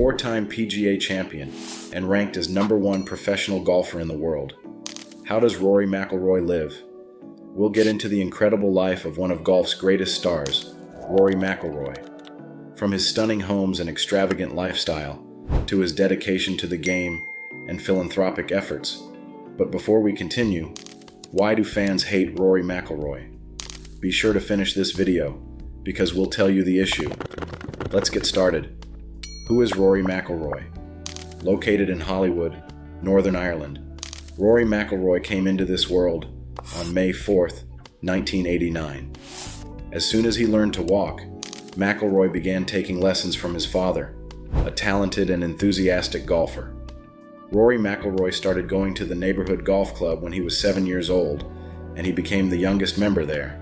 four-time PGA champion and ranked as #1 professional golfer in the world. How does Rory McIlroy live? We'll get into the incredible life of one of golf's greatest stars, Rory McIlroy. From his stunning homes and extravagant lifestyle, to his dedication to the game and philanthropic efforts. But before we continue, why do fans hate Rory McIlroy? Be sure to finish this video, because we'll tell you the issue. Let's get started. Who is Rory McIlroy? Located in Hollywood, Northern Ireland, Rory McIlroy came into this world on May 4th, 1989. As soon as he learned to walk, McIlroy began taking lessons from his father, a talented and enthusiastic golfer. Rory McIlroy started going to the neighborhood golf club when he was 7 years old, and he became the youngest member there.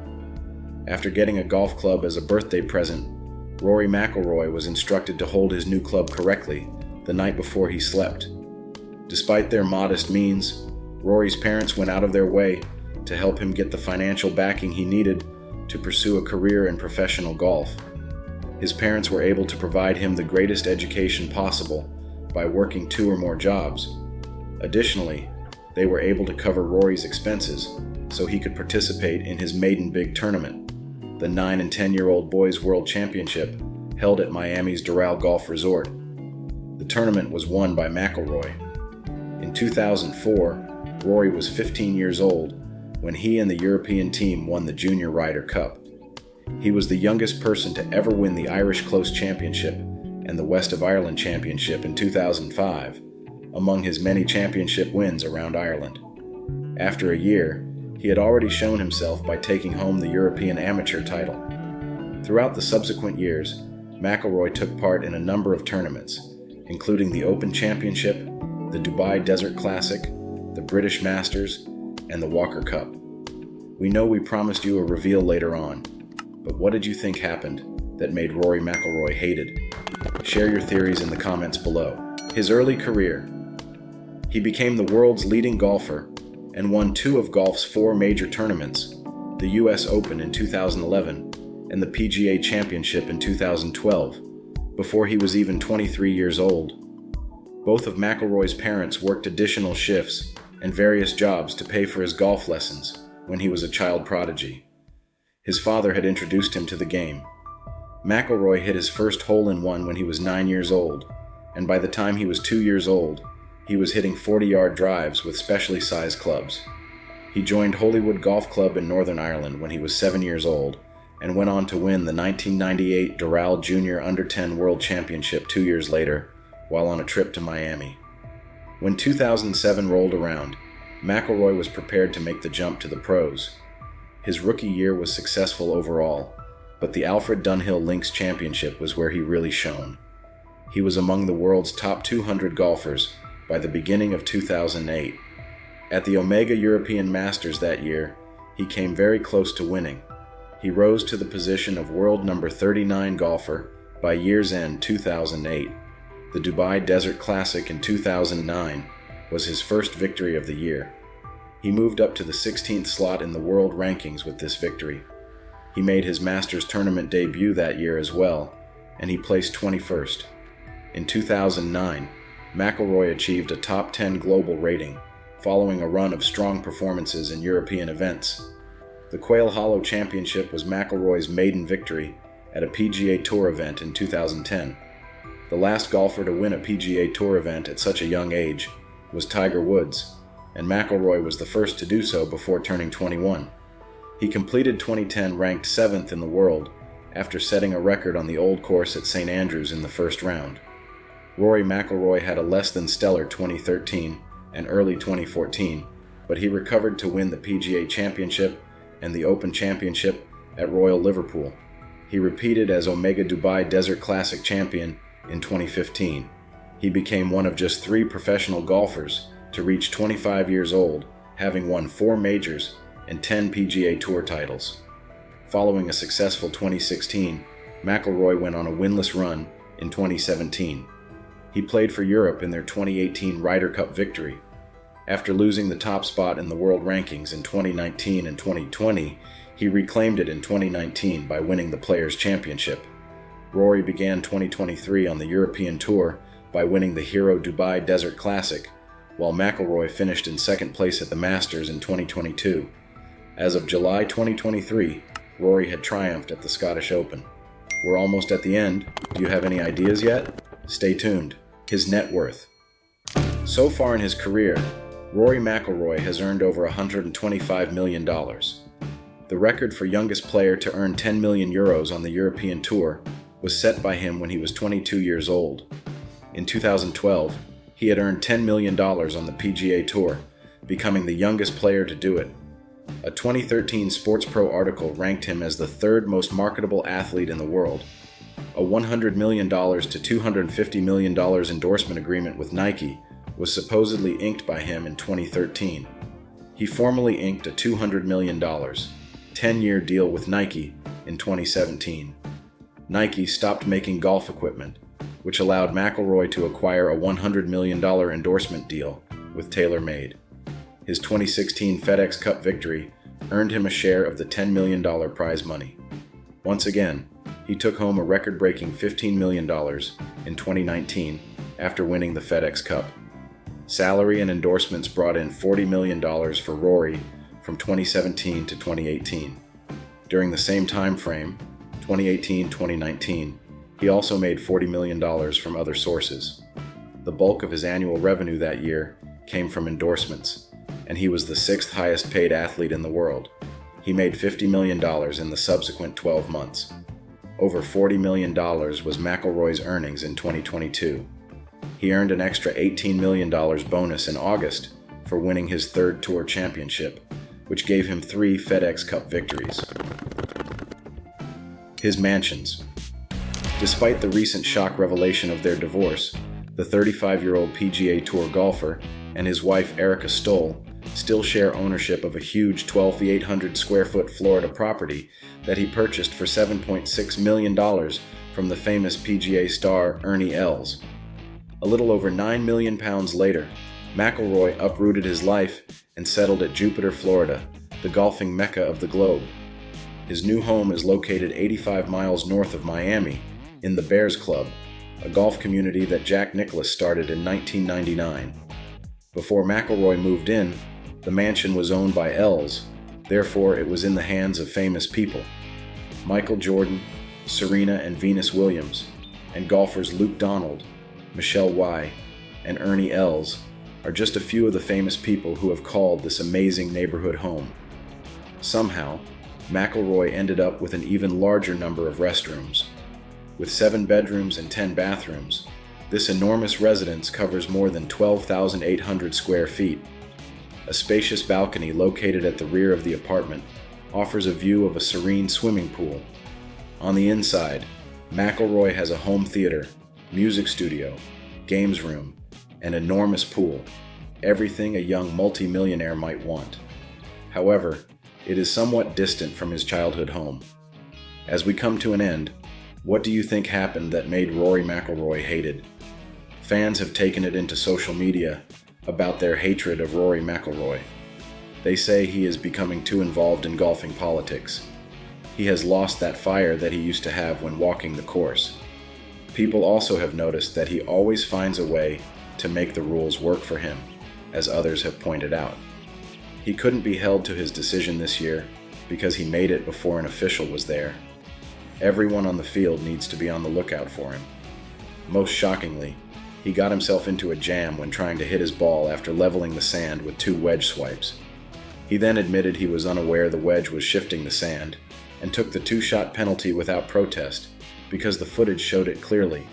After getting a golf club as a birthday present, Rory McIlroy was instructed to hold his new club correctly the night before he slept. Despite their modest means, Rory's parents went out of their way to help him get the financial backing he needed to pursue a career in professional golf. His parents were able to provide him the greatest education possible by working 2 or more jobs. Additionally, they were able to cover Rory's expenses so he could participate in his maiden big tournament, the 9 and 10-year-old Boys World Championship held at Miami's Doral Golf Resort. The tournament was won by McIlroy. In 2004, Rory was 15 years old when he and the European team won the Junior Ryder Cup. He was the youngest person to ever win the Irish Close Championship and the West of Ireland Championship in 2005, among his many championship wins around Ireland. After a year, he had already shown himself by taking home the European Amateur title. Throughout the subsequent years, McIlroy took part in a number of tournaments, including the Open Championship, the Dubai Desert Classic, the British Masters, and the Walker Cup. We know we promised you a reveal later on, but what did you think happened that made Rory McIlroy hated? Share your theories in the comments below. His early career. He became the world's leading golfer and won 2 of golf's 4 major tournaments, the US Open in 2011 and the PGA Championship in 2012, before he was even 23 years old. Both of McIlroy's parents worked additional shifts and various jobs to pay for his golf lessons when he was a child prodigy. His father had introduced him to the game. McIlroy hit his first hole-in-one when he was 9 years old, and by the time he was 2 years old, he was hitting 40-yard drives with specially sized clubs. He joined Holywood Golf Club in Northern Ireland when he was 7 years old, and went on to win the 1998 Doral Junior Under-10 World Championship 2 years later, while on a trip to Miami. When 2007 rolled around, McIlroy was prepared to make the jump to the pros. His rookie year was successful overall, but the Alfred Dunhill Links Championship was where he really shone. He was among the world's top 200 golfers by the beginning of 2008. At the Omega European Masters that year, he came very close to winning. He rose to the position of world number 39 golfer by year's end 2008. The Dubai Desert Classic in 2009 was his first victory of the year. He moved up to the 16th slot in the world rankings with this victory. He made his Masters tournament debut that year as well, and he placed 21st. In 2009, McIlroy achieved a top 10 global rating, following a run of strong performances in European events. The Quail Hollow Championship was McIlroy's maiden victory at a PGA Tour event in 2010. The last golfer to win a PGA Tour event at such a young age was Tiger Woods, and McIlroy was the first to do so before turning 21. He completed 2010 ranked 7th in the world after setting a record on the old course at St. Andrews in the first round. Rory McIlroy had a less than stellar 2013 and early 2014, but he recovered to win the PGA Championship and the Open Championship at Royal Liverpool. He repeated as Omega Dubai Desert Classic champion in 2015. He became one of just 3 professional golfers to reach 25 years old, having won 4 majors and 10 PGA Tour titles. Following a successful 2016, McIlroy went on a winless run in 2017. He played for Europe in their 2018 Ryder Cup victory. After losing the top spot in the world rankings in 2019 and 2020, he reclaimed it in 2019 by winning the Players' Championship. Rory began 2023 on the European Tour by winning the Hero Dubai Desert Classic, while McIlroy finished in second place at the Masters in 2022. As of July 2023, Rory had triumphed at the Scottish Open. We're almost at the end. Do you have any ideas yet? Stay tuned. His net worth. So far in his career, Rory McIlroy has earned over $125 million. The record for youngest player to earn 10 million euros on the European Tour was set by him when he was 22 years old. In 2012, he had earned $10 million on the PGA Tour, becoming the youngest player to do it. A 2013 Sports Pro article ranked him as the third most marketable athlete in the world. A $100 million to $250 million endorsement agreement with Nike was supposedly inked by him in 2013. He formally inked a $200 million, 10-year deal with Nike in 2017. Nike stopped making golf equipment, which allowed McIlroy to acquire a $100 million endorsement deal with TaylorMade. His 2016 FedEx Cup victory earned him a share of the $10 million prize money. Once again, he took home a record-breaking $15 million in 2019 after winning the FedEx Cup. Salary and endorsements brought in $40 million for Rory from 2017 to 2018. During the same time frame, 2018-2019, he also made $40 million from other sources. The bulk of his annual revenue that year came from endorsements, and he was the sixth highest paid athlete in the world. He made $50 million in the subsequent 12 months. Over $40 million was McIlroy's earnings in 2022. He earned an extra $18 million bonus in August for winning his third Tour championship, which gave him 3 FedEx Cup victories. His mansions. Despite the recent shock revelation of their divorce, the 35-year-old PGA Tour golfer and his wife Erica Stoll still share ownership of a huge 12,800 square foot Florida property that he purchased for $7.6 million from the famous PGA star Ernie Els. A little over 9 million pounds later, McIlroy uprooted his life and settled at Jupiter, Florida, the golfing mecca of the globe. His new home is located 85 miles north of Miami, in the Bears Club, a golf community that Jack Nicklaus started in 1999. Before McIlroy moved in, the mansion was owned by Els, therefore it was in the hands of famous people. Michael Jordan, Serena and Venus Williams, and golfers Luke Donald, Michelle Wie, and Ernie Els are just a few of the famous people who have called this amazing neighborhood home. Somehow, McIlroy ended up with an even larger number of restrooms. With 7 bedrooms and 10 bathrooms, this enormous residence covers more than 12,800 square feet. A spacious balcony located at the rear of the apartment offers a view of a serene swimming pool. On the inside, McIlroy has a home theater, music studio, games room, an enormous pool, everything a young multi-millionaire might want. However, it is somewhat distant from his childhood home. As we come to an end, what do you think happened that made Rory McIlroy hated? Fans have taken it into social media about their hatred of Rory McIlroy. They say he is becoming too involved in golfing politics. He has lost that fire that he used to have when walking the course. People also have noticed that he always finds a way to make the rules work for him, as others have pointed out. He couldn't be held to his decision this year because he made it before an official was there. Everyone on the field needs to be on the lookout for him. Most shockingly, he got himself into a jam when trying to hit his ball after leveling the sand with 2 wedge swipes. He then admitted he was unaware the wedge was shifting the sand and took the 2-shot penalty without protest because the footage showed it clearly.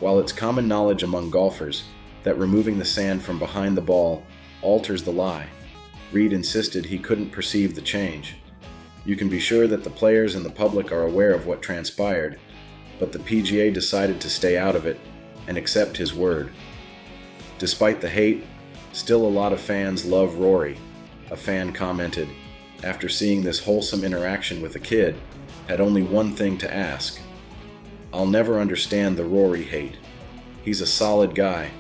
While it's common knowledge among golfers that removing the sand from behind the ball alters the lie, Reed insisted he couldn't perceive the change. You can be sure that the players and the public are aware of what transpired, but the PGA decided to stay out of it and accept his word. Despite the hate, still a lot of fans love Rory. A fan commented, after seeing this wholesome interaction with a kid, had only one thing to ask. I'll never understand the Rory hate. He's a solid guy,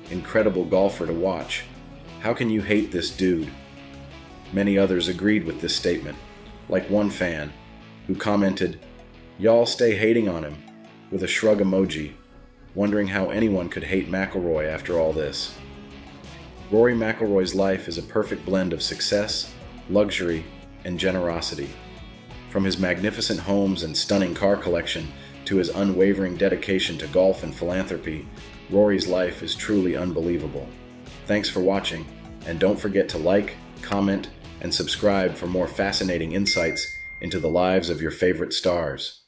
incredible golfer to watch. How can you hate this dude? Many others agreed with this statement, like one fan, who commented, "Y'all stay hating on him," with a shrug emoji. wondering how anyone could hate McIlroy after all this. Rory McIlroy's life is a perfect blend of success, luxury, and generosity. From his magnificent homes and stunning car collection to his unwavering dedication to golf and philanthropy, Rory's life is truly unbelievable. Thanks for watching, and don't forget to like, comment, and subscribe for more fascinating insights into the lives of your favorite stars.